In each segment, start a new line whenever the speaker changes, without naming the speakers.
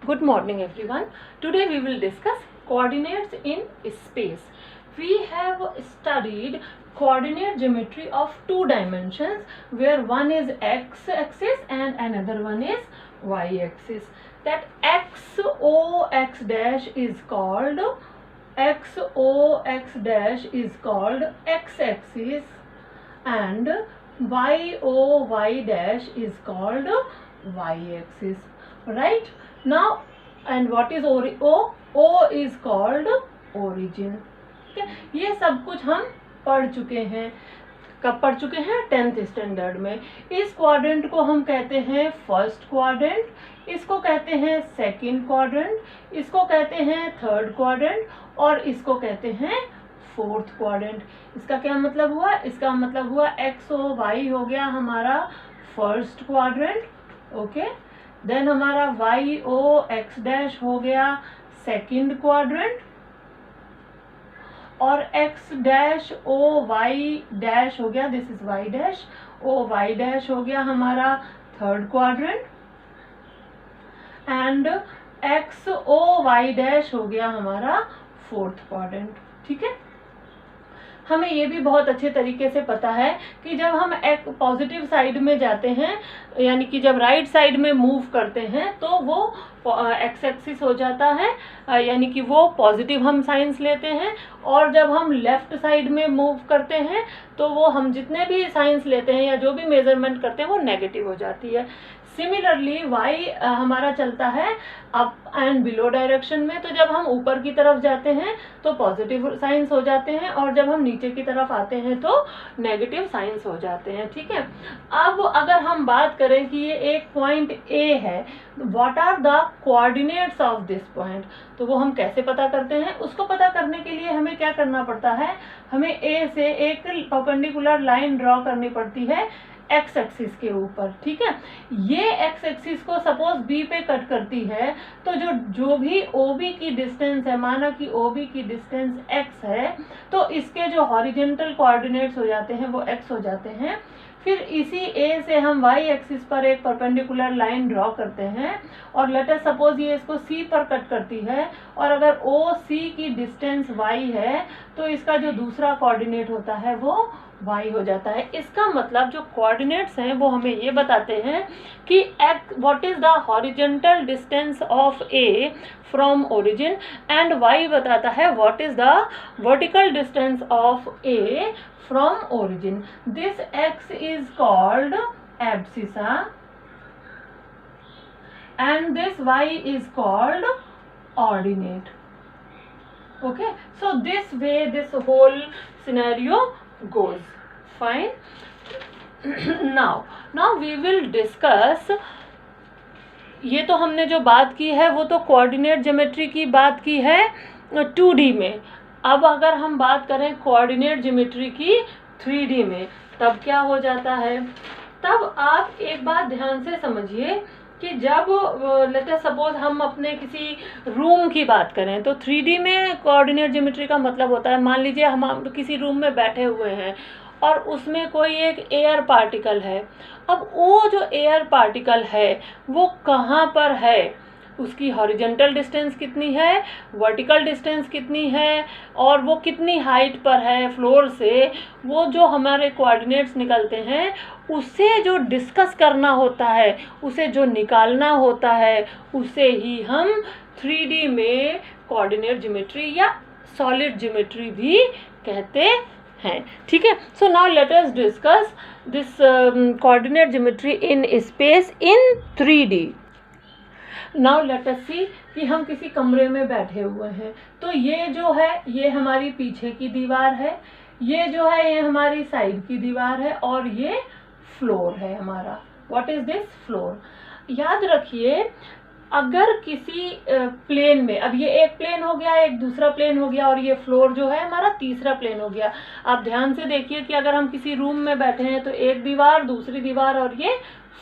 Good morning everyone. Today we will discuss coordinates in space. We have studied coordinate geometry of two dimensions where one is x-axis and another one is y-axis. That x-o-x dash is called x-axis and y-o-y dash is called y-axis. Right? Now, and what is O? O is called origin. Okay? ये सब कुछ हम पढ़ चुके हैं. कब पढ़ चुके हैं? 10th स्टैंडर्ड में. इस क्वाड्रेंट को हम कहते हैं फर्स्ट क्वाड्रेंट, इसको कहते हैं सेकंड क्वाड्रेंट, इसको कहते हैं थर्ड क्वाड्रेंट और इसको कहते हैं फोर्थ क्वाड्रेंट. इसका क्या मतलब हुआ? इसका मतलब हुआ एक्स ओ वाई हो गया हमारा फर्स्ट क्वाड्रेंट. ओके, देन हमारा वाई ओ एक्स डैश हो गया सेकंड क्वाड्रेंट और X dash O Y dash हो गया, this is Y dash, O Y dash हो गया हमारा third quadrant and X O Y dash हो गया हमारा फोर्थ क्वाड्रेंट. ठीक है, हमें ये भी बहुत अच्छे तरीके से पता है कि जब हम एक पॉजिटिव साइड में जाते हैं, यानी कि जब राइट साइड में मूव करते हैं तो वो एक्स एक्सिस हो जाता है, यानी कि वो पॉजिटिव हम साइंस लेते हैं. और जब हम लेफ्ट साइड में मूव करते हैं तो वो हम जितने भी साइंस लेते हैं या जो भी मेजरमेंट करते हैं वो नेगेटिव हो जाती है. सिमिलरली वाई हमारा चलता है अप एंड बिलो डायरेक्शन में, तो जब हम ऊपर की तरफ जाते हैं तो पॉजिटिव साइंस हो जाते हैं और जब हम नीचे की तरफ आते हैं तो नेगेटिव साइंस हो जाते हैं. ठीक है, अब अगर हम बात करें कि ये एक पॉइंट ए है, what are the coordinates of this point, तो वो हम कैसे पता करते हैं? उसको पता करने के लिए हमें क्या करना पड़ता है? हमें ए से एक परपेंडिकुलर लाइन ड्रॉ करनी पड़ती है एक्स एक्सिस के ऊपर. ठीक है, ये एक्स एक्सिस को सपोज बी पे कट करती है तो जो भी ओबी की डिस्टेंस है, माना कि ओबी की डिस्टेंस एक्स है, तो इसके जो हॉरिजॉन्टल कोऑर्डिनेट्स हो जाते हैं वो एक्स हो जाते हैं. फिर इसी ए से हम वाई एक्सिस पर एक परपेंडिकुलर लाइन ड्रॉ करते हैं और लेट अस सपोज ये इसको सी पर कट करती है और अगर ओ सी की डिस्टेंस वाई है तो इसका जो दूसरा कोऑर्डिनेट होता है वो y हो जाता है. इसका मतलब जो कोऑर्डिनेट्स हैं वो हमें ये बताते हैं कि what is the horizontal distance of A from origin and y बताता है what is the vertical distance of A from origin. This x is called abscissa and this y is called ordinate. Okay, so this way this whole scenario goes. Fine. now we will discuss, ये तो हमने जो बात की है वो तो coordinate geometry की बात की है 2D में. अब अगर हम बात करें कोऑर्डिनेट ज्योमेट्री की 3D में, तब क्या हो जाता है? तब आप एक बात ध्यान से समझिए कि जब लेट अस सपोज हम अपने किसी रूम की बात करें तो 3D में कोऑर्डिनेट ज्योमेट्री का मतलब होता है, मान लीजिए हम किसी रूम में बैठे हुए हैं और उसमें कोई एक एयर पार्टिकल है. अब वो जो एयर पार्टिकल है वो कहाँ पर है, उसकी हॉरिजॉन्टल डिस्टेंस कितनी है, वर्टिकल डिस्टेंस कितनी है और वो कितनी हाइट पर है फ्लोर से, वो जो हमारे कोऑर्डिनेट्स निकलते हैं उसे जो डिस्कस करना होता है, उसे जो निकालना होता है, उसे ही हम 3D में कोऑर्डिनेट ज्योमेट्री या सॉलिड ज्योमेट्री भी कहते हैं. ठीक है, so now let us discuss this coordinate geometry in space in 3D. Now let us see कि हम किसी कमरे में बैठे हुए हैं, तो ये जो है ये हमारी पीछे की दीवार है, ये जो है ये हमारी साइड की दीवार है और ये फ्लोर है हमारा. What is this? फ्लोर. याद रखिए अगर किसी प्लेन में, अब ये एक प्लेन हो गया, एक दूसरा प्लेन हो गया और ये फ्लोर जो है हमारा तीसरा प्लेन हो गया. आप ध्यान से देखिए कि अगर हम किसी रूम में बैठे हैं तो एक दीवार, दूसरी दीवार और ये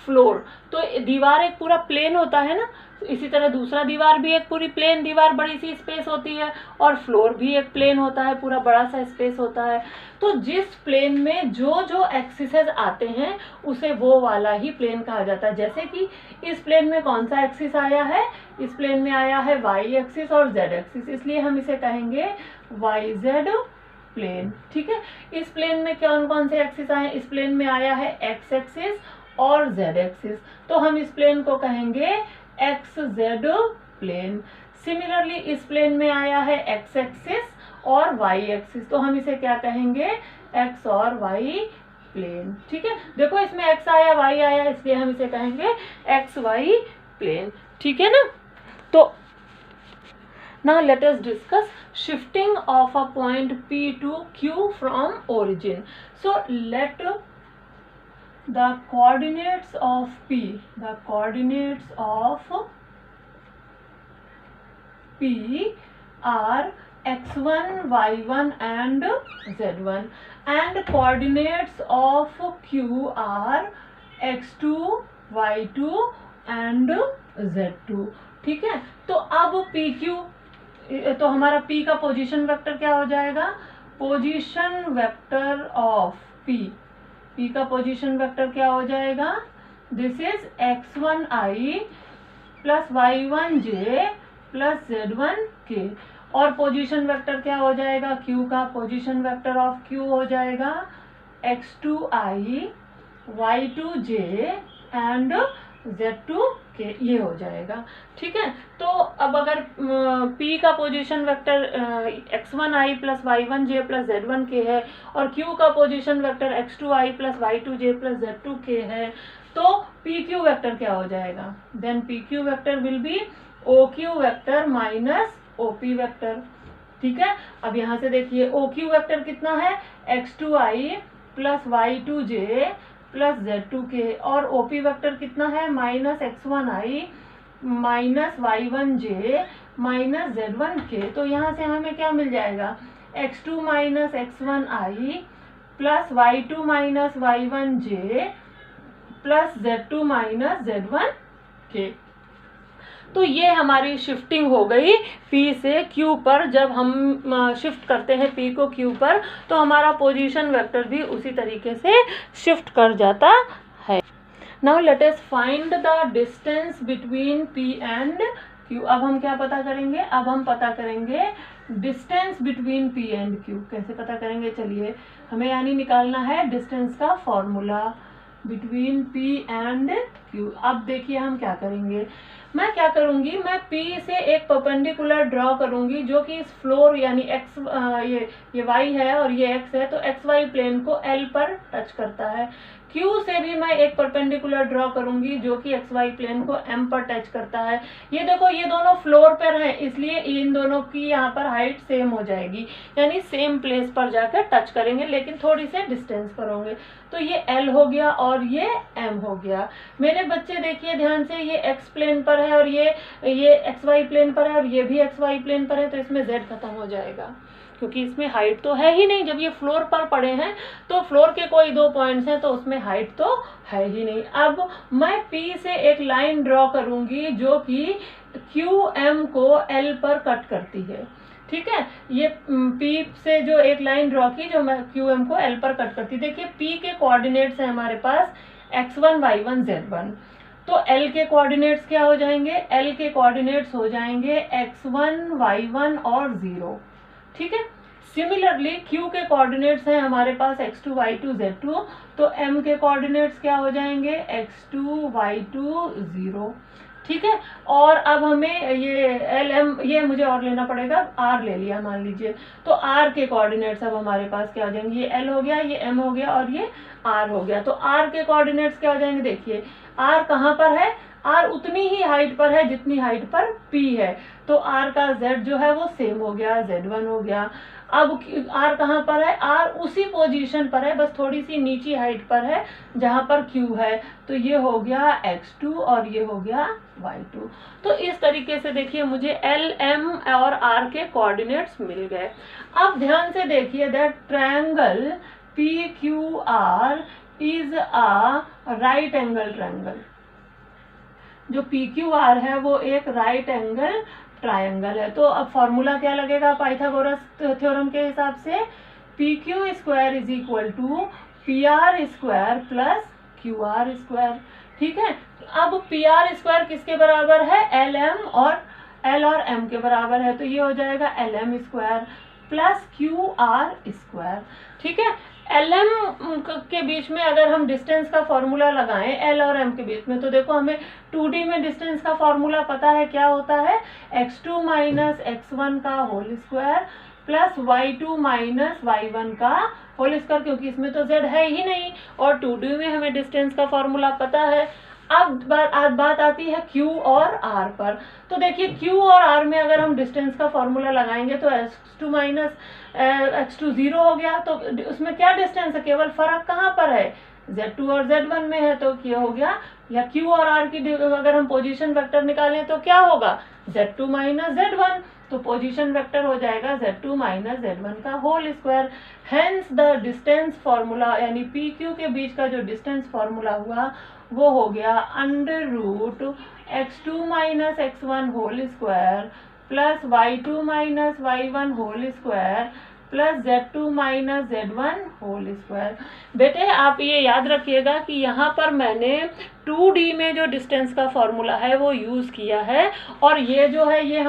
फ्लोर, तो दीवार एक पूरा प्लेन होता है ना, इसी तरह दूसरा दीवार भी एक पूरी प्लेन दीवार, बड़ी सी स्पेस होती है, और फ्लोर भी एक प्लेन होता है, पूरा बड़ा सा स्पेस होता है। तो जिस प्लेन में जो जो एक्सिसेस आते हैं उसे वो वाला ही प्लेन कहा जाता है। जैसे कि इस प्लेन में कौन सा एक्सिस आया है, इस प्लेन में आया है वाई एक्सिस और जेड एक्सिस, इसलिए हम इसे कहेंगे वाई जेड प्लेन। ठीक है, इस प्लेन में कौन कौन से एक्सिस आए, इस प्लेन में आया है एक्स एक्सिस और जेड एक्सिस, तो हम इस प्लेन को कहेंगे एक्स जेड प्लेन। सिमिलरली इस प्लेन में आया है एक्स एक्सिस और वाई एक्सिस, तो हम इसे क्या कहेंगे, एक्स और वाई प्लेन। ठीक है, देखो इसमें एक्स आया वाई आया, इसलिए हम इसे कहेंगे एक्स वाई प्लेन। ठीक है ना। तो now let us discuss shifting of a point P to Q from origin. So let the coordinates of P are x1, y1 and z1, and coordinates of Q are x2, y2 and z2। ठीक है, तो अब PQ, तो हमारा P का position vector क्या हो जाएगा, पोजीशन वेक्टर ऑफ P का पोजीशन वेक्टर क्या हो जाएगा, this is x1i plus y1j plus z1k, और पोजीशन वेक्टर क्या हो जाएगा, Q का पोजीशन वेक्टर ऑफ Q हो जाएगा x2i y2j एंड z2k, ये हो जाएगा। ठीक है, तो अब अगर P का position vector x1i plus y1j plus z1k है और Q का position vector x2i plus y2j plus z2k है, तो PQ वेक्टर क्या हो जाएगा, then PQ vector will be OQ vector minus OP vector. ठीक है, अब यहाँ से देखिए OQ वेक्टर कितना है, x2i plus y2j plus z2k, और OP वेक्टर कितना है, minus x1i minus y1j minus z1k। तो यहाँ से हमें क्या मिल जाएगा, x2 minus x1i plus y2 minus y1j plus z2 minus z1k। तो ये हमारी शिफ्टिंग हो गई P से Q पर। जब हम शिफ्ट करते हैं P को Q पर तो हमारा पोजीशन वेक्टर भी उसी तरीके से शिफ्ट कर जाता है। Now let us find the distance between P and Q। अब हम क्या पता करेंगे, अब हम पता करेंगे distance between P and Q। कैसे पता करेंगे, चलिए हमें यानी निकालना है डिस्टेंस का formula between P and Q। अब देखिए हम क्या करेंगे, मैं क्या करूंगी, मैं P से एक परपेंडिकुलर ड्रॉ करूंगी जो कि इस फ्लोर यानी x ये y है और ये x है, तो xy प्लेन को L पर टच करता है। Q से भी मैं एक परपेंडिकुलर ड्रॉ करूंगी जो कि xy प्लेन को M पर टच करता है। ये देखो ये दोनों फ्लोर पर हैं, इसलिए इन दोनों की यहाँ पर हाइट सेम हो जाएगी, यानी सेम प्लेस पर जाकर टच करेंगे लेकिन थोड़ी से डिस्टेंस पर होंगे। तो ये L हो गया और ये M हो गया। मेरे बच्चे देखिए ध्यान से, ये x प्लेन पर है और ये xy प्लेन पर है और ये भी xy प्लेन पर है, तो इसमें z खत्म हो जाएगा क्योंकि इसमें हाइट तो है ही नहीं। जब ये फ्लोर पर पड़े हैं तो फ्लोर के कोई दो पॉइंट्स हैं तो उसमें हाइट तो है ही नहीं। अब मैं P से एक लाइन ड्रॉ करूंगी जो कि QM को L पर कट करती है। ठीक है, ये P से जो एक लाइन ड्रॉ की जो मैं QM को L पर कट करती। देखिए P के कोऑर्डिनेट्स हैं हमारे पास x1 y1 z1, तो L के कोऑर्डिनेट्स क्या हो जाएंगे, L के कोऑर्डिनेट्स हो जाएंगे x1 y1 और 0। ठीक है, सिमिलरली Q के कोऑर्डिनेट्स हैं हमारे पास x2 y2 z2, तो M के कोऑर्डिनेट्स क्या हो जाएंगे x2 y2 0। ठीक है, और अब हमें ये LM ये मुझे और लेना पड़ेगा, R ले लिया मान लीजिए, तो R के कोऑर्डिनेट्स अब हमारे पास क्या हो जाएंगे, ये L हो गया, ये M हो गया और ये R हो गया। तो R के कोऑर्डिनेट्स क्या हो जाएंगे, देखिए R कहाँ पर है, R उतनी ही हाइट पर है जितनी हाइट पर P है, तो R का Z जो है वो सेम हो गया, Z1 हो गया। अब R कहाँ पर है, R उसी पोजीशन पर है, बस थोड़ी सी नीची हाइट पर है जहाँ पर Q है, तो ये हो गया x2 और ये हो गया y2। तो इस तरीके से देखिए मुझे L, M और R के कोऑर्डिनेट्स मिल गए। अब ध्यान से देखिए that triangle PQR is a right angle triangle. जो पी क्यू आर है वो एक राइट एंगल ट्रायंगल है। तो अब फॉर्मूला क्या लगेगा पाइथागोरस थ्योरम के हिसाब से, P Q square is equal to P R square plus Q R square. ठीक है, अब पी आर स्क्वायर किसके बराबर है, एल एम और एल और एम के बराबर है, तो ये हो जाएगा L M square plus Q R square. ठीक है, एल एम के बीच में अगर हम डिस्टेंस का फॉर्मूला लगाएं एल और एम के बीच में, तो देखो हमें 2D में डिस्टेंस का फॉर्मूला पता है, क्या होता है, x2 माइनस x1 का whole square plus y2 minus y1 का होल स्क्वायर, क्योंकि इसमें तो z है ही नहीं, और 2D में हमें डिस्टेंस का फॉर्मूला पता है। अब बात आती है Q और R पर। तो देखिए Q और R में अगर हम डिस्टेंस का फॉर्मूला लगाएंगे तो x2 माइनस x2 0 हो गया, तो उसमें क्या डिस्टेंस है, केवल फर्क कहाँ पर है, z2 और z1 में है, तो क्या हो गया, या Q और R की अगर हम पोजीशन वेक्टर निकालें तो क्या होगा, z2 माइनस z1, तो पोजीशन वेक्टर हो जाएगा z2 माइनस z1 का whole square. Hence the distance formula यानी पी क्यू के बीच का जो डिस्टेंस फॉर्मूला हुआ वो हो गया under root x2 minus x1 whole square plus y2 minus y1 whole square plus z2 minus z1 whole square. बेटे आप ये याद रखिएगा कि यहाँ पर मैंने 2D में जो डिस्टेंस का फॉर्मूला है वो यूज़ किया है, और ये जो है ये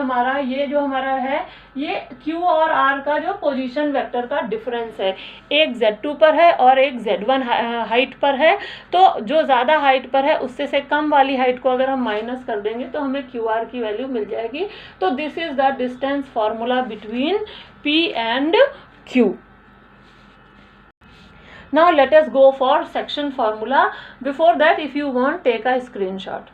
जो हमारा है ये Q और R का जो पोजीशन वेक्टर का डिफरेंस है, एक Z2 पर है और एक Z1 हाइट पर है, तो जो ज़्यादा हाइट पर है उससे से कम वाली हाइट को अगर हम माइनस कर देंगे तो हमें QR की वैल्यू मिल जाएगी। तो this is the distance formula between P and Q. Now let us go for section formula. Before that, if you want, take a screenshot.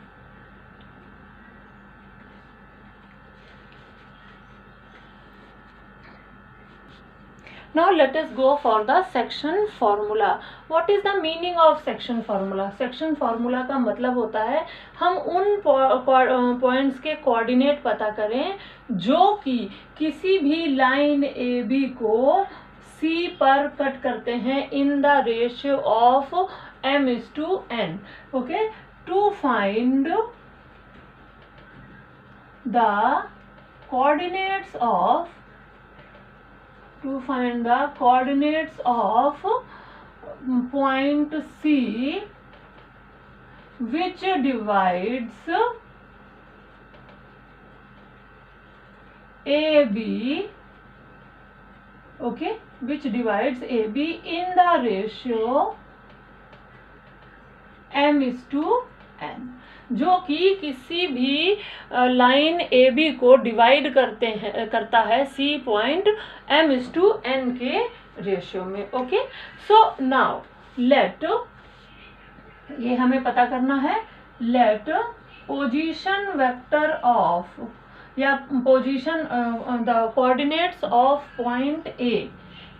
Now let us go for the section formula. What is the meaning of section formula? Section formula का मतलब होता है हम उन points के coordinate पता करें जो कि किसी भी लाइन ए बी को C पर कट करते हैं in the ratio of m:n. Okay, to find the coordinates of point C which divides AB, okay, which divides AB in the ratio m:n, जो कि किसी भी लाइन ए बी को divide करता है सी पॉइंट m:n के ratio में। Okay, सो now let, ये हमें पता करना है, लेट पोजीशन वेक्टर ऑफ या position the coordinates of point A,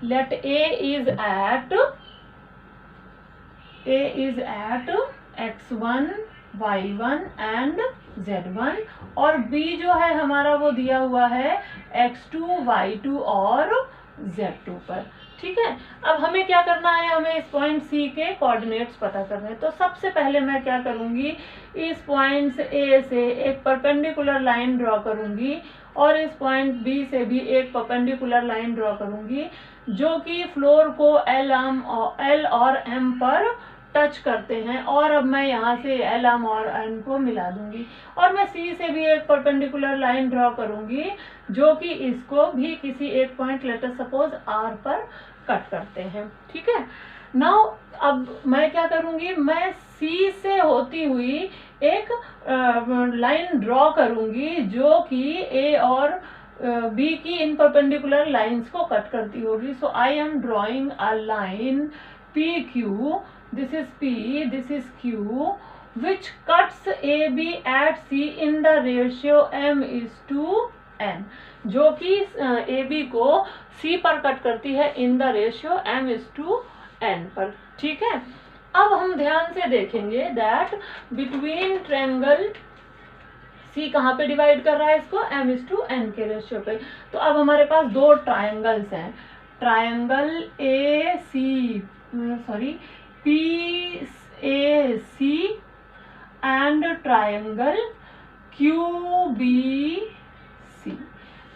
let A is at x1 y1 and z1, और b जो है हमारा वो दिया हुआ है x2 y2 और z2 पर। ठीक है, अब हमें क्या करना है, हमें इस पॉइंट C के कोऑर्डिनेट्स पता करने हैं। तो सबसे पहले मैं क्या करूंगी, इस पॉइंट A से एक परपेंडिकुलर लाइन ड्रॉ करूंगी और इस पॉइंट B से भी एक परपेंडिकुलर लाइन ड्रॉ करूंगी जो कि फ्लोर को L और M पर टच करते हैं, और अब मैं यहाँ से L और N को मिला दूंगी, और मैं C से भी एक परपेंडिकुलर लाइन ड्रॉ करूंगी जो कि इसको भी किसी एक point let us suppose R पर कट करते हैं। ठीक है, नाउ अब मैं क्या करूंगी, मैं C से होती हुई एक लाइन ड्रॉ करूंगी जो कि A और B की इन परपेंडिकुलर लाइंस को कट करती होगी। So I am drawing a line PQ, this is P, this is Q, which cuts AB at C in the ratio m:n, जो कि AB को C पर कट करती है इन द रेशियो m:n पर। ठीक है, अब हम ध्यान से देखेंगे दैट बिटवीन ट्रायंगल C कहाँ पे डिवाइड कर रहा है इसको, m:n के रेशियो पे। तो अब हमारे पास दो ट्रायंगल्स हैं, triangle PAC and triangle QBC।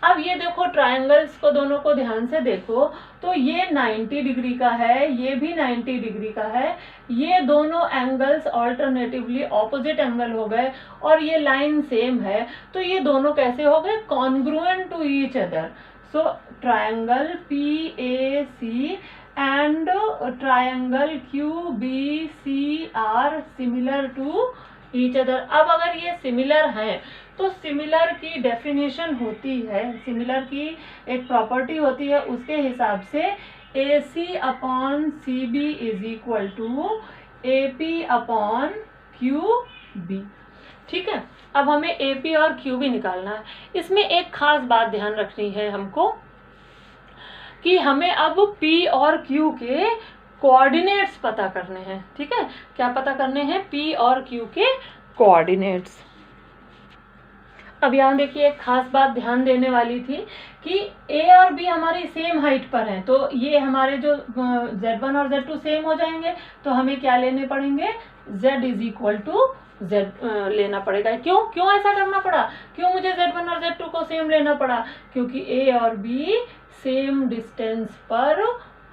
अब ये देखो ट्रायंगल्स को दोनों को ध्यान से देखो, तो ये 90 डिग्री का है, ये भी 90 डिग्री का है, ये दोनों एंगल्स ऑल्टरनेटिवली ऑपोजिट एंगल हो गए और ये लाइन सेम है, तो ये दोनों कैसे हो गए? Congruent to each other. So triangle PAC and triangle QBC are similar to each other. अब अगर ये सिमिलर हैं तो सिमिलर की डेफिनेशन होती है, सिमिलर की एक प्रॉपर्टी होती है, उसके हिसाब से AC upon CB is equal to AP upon QB। ठीक है, अब हमें AP और QB निकालना है। इसमें एक खास बात ध्यान रखनी है हमको कि हमें अब P और Q के कोऑर्डिनेट्स पता करने हैं। ठीक है, क्या पता करने हैं? P और Q के कोऑर्डिनेट्स। अब यहाँ देखिए एक खास बात ध्यान देने वाली थी कि A और B हमारी सेम हाइट पर हैं, तो ये हमारे जो Z1 और Z2 सेम हो जाएंगे, तो हमें क्या लेने पड़ेंगे? Z is equal to Z लेना पड़ेगा। क्यों ऐसा करना पड़ा? क्यों मुझे Z1 और Z2 को सेम लेना पड़ा? क्योंकि A और B सेम डिस्टेंस पर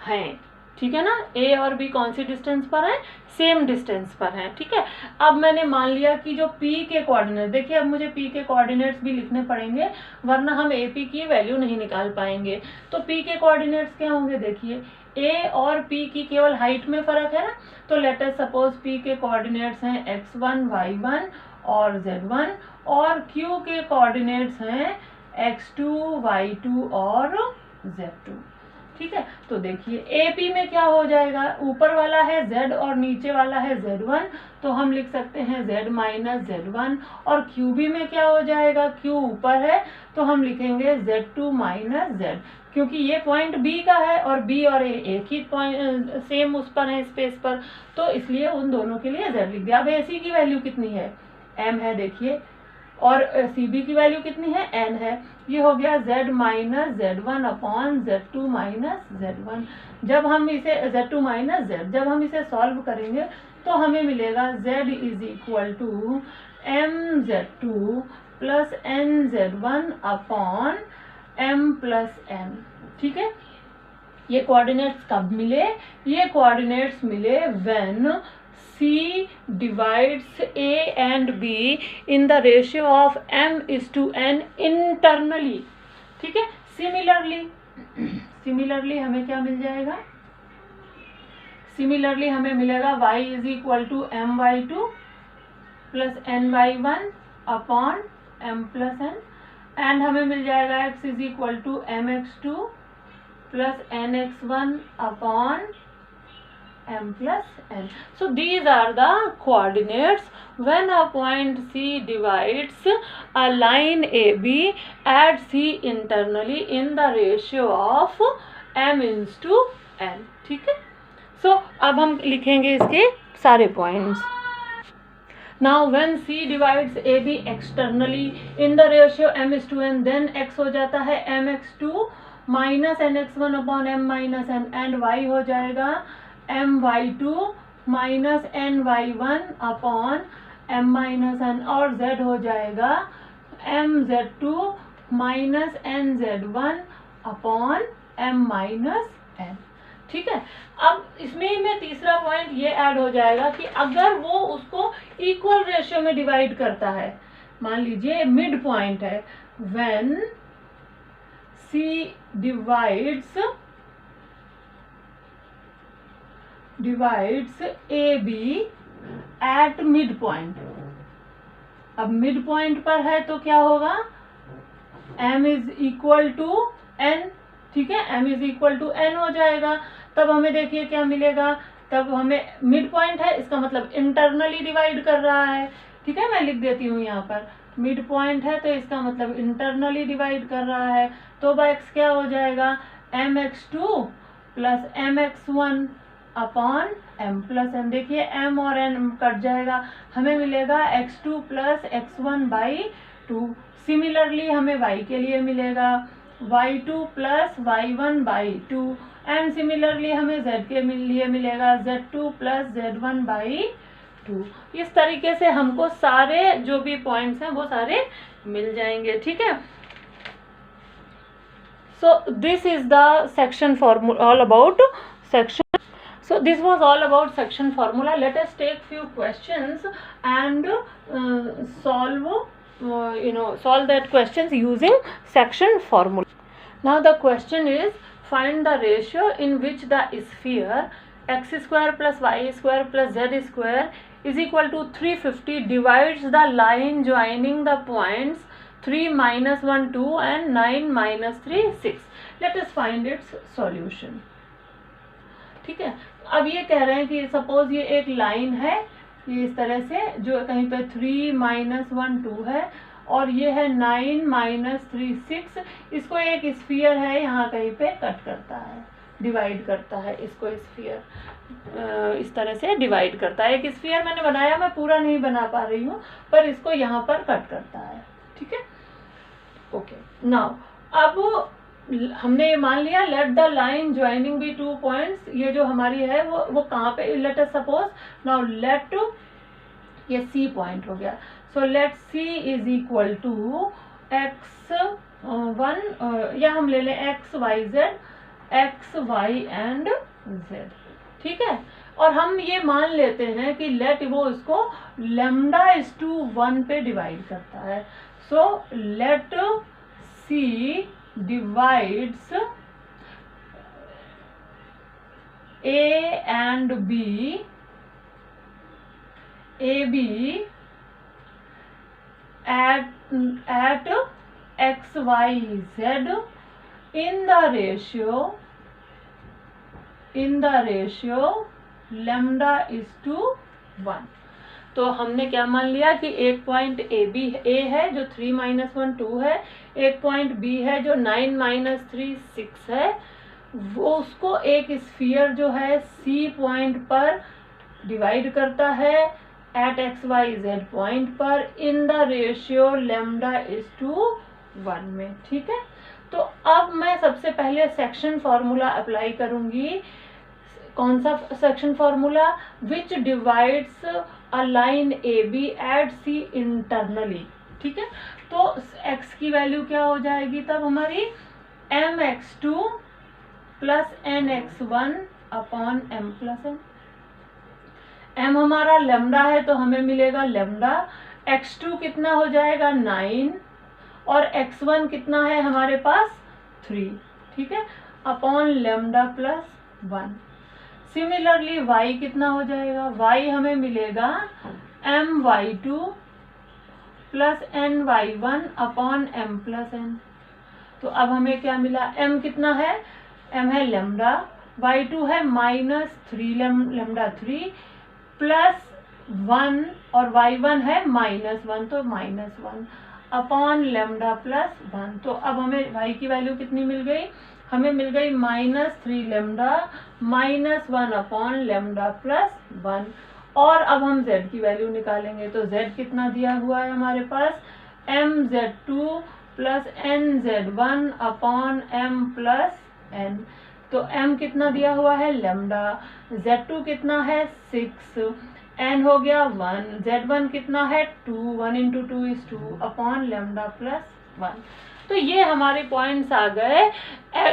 हैं। ठीक है ना, A और B कौन सी डिस्टेंस पर है? सेम डिस्टेंस पर है। ठीक है, अब मैंने मान लिया कि जो P के कोऑर्डिनेट, देखिए अब मुझे P के कोऑर्डिनेट्स भी लिखने पड़ेंगे वरना हम AP की वैल्यू नहीं निकाल पाएंगे। तो P के कोऑर्डिनेट्स क्या होंगे? देखिए A और P की केवल हाइट में फर्क है ना, तो लेट अस सपोज P के कोऑर्डिनेट्स हैं x1 y1 और z1 और Q के कोऑर्डिनेट्स हैं x2 y2 और z2। ठीक है, तो देखिए AP में क्या हो जाएगा? ऊपर वाला है Z और नीचे वाला है Z1, तो हम लिख सकते हैं Z माइनस Z1। और QB में क्या हो जाएगा? Q ऊपर है तो हम लिखेंगे Z2 माइनस Z, क्योंकि ये पॉइंट B का है और B और A एक ही पॉइंट सेम उस पर है, स्पेस पर, तो इसलिए उन दोनों के लिए Z लिख दिया। अब AC की वैल्यू कितनी है? M है देखिए, और CB की वैल्यू कितनी है? N है। ये हो गया Z minus Z1 upon Z2 minus Z1। जब हम इसे Z2 माइनस Z, जब हम इसे सॉल्व करेंगे तो हमें मिलेगा Z is equal to MZ2 plus NZ1 upon M plus N। ठीक है, ये कोऑर्डिनेट्स कब मिले? ये कोऑर्डिनेट्स मिले when C divides A and B in the ratio of M:N internally। ठीक है, सिमिलरली हमें क्या मिल जाएगा? सिमिलरली हमें मिलेगा y is equal to MY2 plus NY1 upon M plus N, and हमें मिल जाएगा x is equal to MX2 plus NX1 upon M plus N. So these are the coordinates when a point C divides a line AB at C internally in the ratio of M:N। ठीक है, so अब हम लिखेंगे इसके सारे points। Now when C divides AB externally in the ratio M:N, then x हो जाता है MX2 minus NX1 upon M minus N, and y हो जाएगा My2 minus NY1 upon M minus N, और Z हो जाएगा MZ2 minus NZ1 upon M minus N। ठीक है, अब इसमें में तीसरा पॉइंट ये ऐड हो जाएगा कि अगर वो उसको इक्वल रेशियो में डिवाइड करता है, मान लीजिए मिड पॉइंट है, when C divides AB at mid point. अब मिड पॉइंट पर है तो क्या होगा? M is equal to N। ठीक है, M is equal to N हो जाएगा। तब हमें देखिए क्या मिलेगा? तब हमें मिड पॉइंट है, इसका मतलब इंटरनली डिवाइड कर रहा है। ठीक है, मैं लिख देती हूँ यहाँ पर मिड पॉइंट है तो इसका मतलब इंटरनली डिवाइड कर रहा है। तो x क्या हो जाएगा? MX2 plus MX1 upon M plus N। देखिए M और N कट जाएगा, हमें मिलेगा x2 plus x1 by 2। Similarly हमें y के लिए मिलेगा y2 plus y1 by 2, and similarly हमें z के लिए मिलेगा z2 प्लस z1 बाई 2। इस तरीके से हमको सारे जो भी पॉइंट्स हैं वो सारे मिल जाएंगे, ठीक है। So this is the section formula, all about section. So this was all about section formula. Let us take few questions and solve that questions using section formula. Now the question is, find the ratio in which the sphere x square plus y square plus z square is equal to 350 divides the line joining the points 3, -1, 2 and 9, -3, 6. Let us find its solution. ठीक है, अब ये कह रहे हैं कि suppose ये एक लाइन है, ये इस तरह से, जो कहीं पे 3, -1, 2 है और ये है 9, -3, 6। इसको एक स्फीयर है यहाँ कहीं पे कट करता है, डिवाइड करता है इसको। स्फीयर इस तरह से डिवाइड करता है। एक स्फीयर मैंने बनाया, मैं पूरा नहीं बना पा रही हूँ, पर इसको यहाँ पर कट करता है, ठीक है। ओके, नाउ अब हमने ये मान लिया, let the line joining B 2 points. ये जो हमारी है वो कहाँ पे, let us suppose now let ये सी पॉइंट हो गया। So let C is equal to x1, या हम ले लें x y एंड z, ठीक है। और हम ये मान लेते हैं कि लेट वो इसको λ/1 पे डिवाइड करता है। सो let C divides A and B, AB at x, y, z in the ratio λ/1। तो हमने क्या मान लिया कि एक पॉइंट ए है जो 3, -1, 2 है, एक पॉइंट बी है जो 9, -3, 6 है। वो उसको एक स्फीयर जो है सी पॉइंट पर डिवाइड करता है at X Y Z point पर इन द रेशियो λ/1 में, ठीक है। तो अब मैं सबसे पहले सेक्शन फॉर्मूला अप्लाई करूंगी। कौन सा section formula? Which divides a line A B at C internally, ठीक है। तो x की वैल्यू क्या हो जाएगी तब हमारी mx2 plus nx1 upon m plus n। m हमारा लैम्डा है तो हमें मिलेगा लैम्डा। x2 कितना हो जाएगा 9 और x1 कितना है हमारे पास 3, ठीक है, upon lambda plus 1। Similarly y कितना हो जाएगा? y हमें मिलेगा my2 plus ny1 upon m plus n। तो अब हमें क्या मिला? m कितना है? m है लैम्डा, y2 है -3 लैम्डा 3 प्लस 1 और y1 है -1 तो -1 अपॉन लैम्डा प्लस 1। तो अब हमें y की वैल्यू कितनी मिल गई? हमें मिल गई -3 लैम्डा -1 अपॉन लैम्डा प्लस 1। और अब हम z की वैल्यू निकालेंगे तो z कितना दिया हुआ है हमारे पास? mz2 plus nz1 upon m plus n। तो m कितना दिया हुआ है? लैम्डा। z2 कितना है? 6, n हो गया 1, z1 कितना है? 2, 1 into 2 is 2 upon lambda plus 1। तो ये हमारे पॉइंट्स आ गए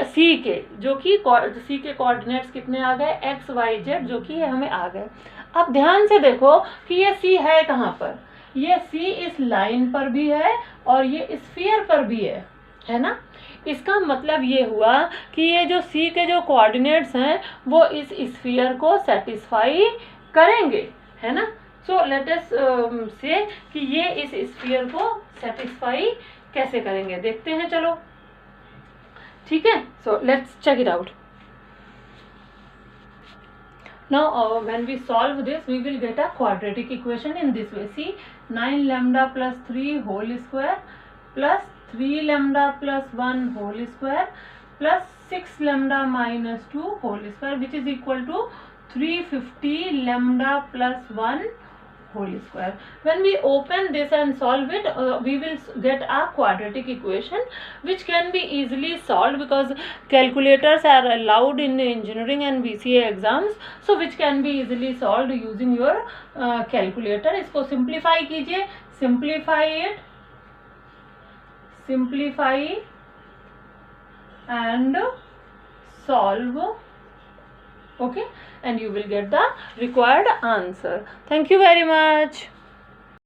सी के, जो कि सी के कोऑर्डिनेट्स कितने आ गए? एक्स वाई जेड, जो कि हमें आ गए। अब ध्यान से देखो कि ये सी है कहाँ पर? ये सी इस लाइन पर भी है और ये स्फीयर पर भी है ना। इसका मतलब ये हुआ कि ये जो सी के जो कोऑर्डिनेट्स हैं वो इस स्फीयर को सेटिस्फाई करेंगे, है ना। सो लेट अस से कि ये इस स्फीयर को सेटिस्फाई कैसे करेंगे, देखते हैं, चलो, ठीक है। So let's check it out. Now when we solve this we will get a quadratic equation in this way. See, 9 lambda plus 3 whole square plus 3 lambda plus 1 whole square plus 6 lambda minus 2 whole square which is equal to 350 lambda plus 1 whole square. When we open this and solve it, we will get a quadratic equation which can be easily solved, because calculators are allowed in engineering and BCA exams, so which can be easily solved using your calculator. इसको simplify कीजिए, simplify and solve, okay, and you will get the required answer. Thank you very much.